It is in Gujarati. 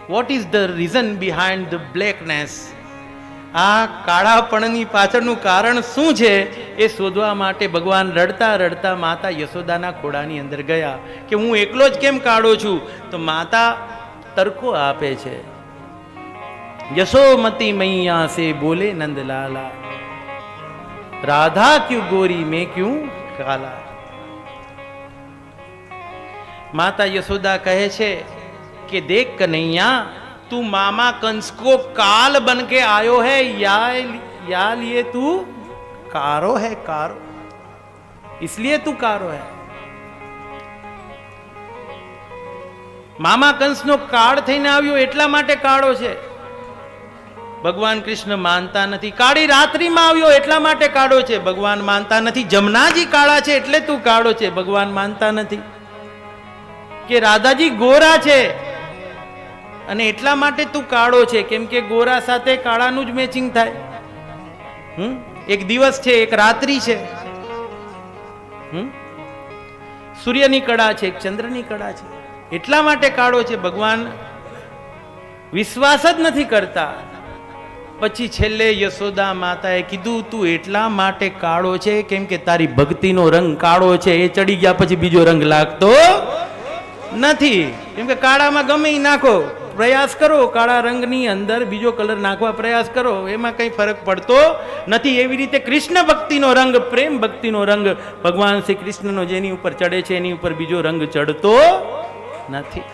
Vote is the reason behind the blackness? આ કાળાપણની પાછળનું કારણ શું છે એ શોધવા માટે ભગવાન રડતા રડતા માતા યશોદાના ખોળાની અંદર ગયા કે હું એકલો જ કેમ કાળો છું? તો માતા તરકો આપે છે. યશોમતી મૈયા સે બોલે નંદલાલા, રાધા ક્યું ગોરી મેં ક્યું કાલા. માતા યશોદા કહે છે कि देख कन्हैया, तू मामा कंस को काल बन के आयो है, या लिए तू कारो है, कारो, इसलिए तू कारो है. मामा कंस नो काળ થઈને આવ્યો એટલા માટે કાળો છે. ભગવાન કૃષ્ણ માનતા નથી. કાળી રાત્રિમાં આવ્યો એટલા માટે કાળો છે. ભગવાન માનતા નથી. જમનાજી કાળા છે એટલે તું કાળો છે. ભગવાન માનતા નથી. કે રાધાજી ગોરા છે અને એટલા માટે તું કાળો છે, કેમ કે ગોરા સાથે કાળાનું જ મેચિંગ થાય. એક દિવસ છે, એક રાત્રિ છે. સૂર્યની કળા છે, એક ચંદ્રની કળા છે, એટલા માટે કાળો છે. ભગવાન વિશ્વાસ જ નથી કરતા. પછી છેલ્લે યશોદા માતાએ કીધું તું એટલા માટે કાળો છે કેમ કે તારી ભક્તિનો રંગ કાળો છે. એ ચડી ગયા પછી બીજો રંગ લાગતો નથી. કેમ કે કાળામાં ગમે એ નાખો, પ્રયાસ કરો, કાળા રંગની અંદર બીજો કલર નાખવા પ્રયાસ કરો, એમાં કંઈ ફરક પડતો નથી. એવી રીતે કૃષ્ણ ભક્તિનો રંગ, પ્રેમ ભક્તિનો રંગ ભગવાન શ્રી કૃષ્ણનો જેની ઉપર ચડે છે એની ઉપર બીજો રંગ ચડતો નથી.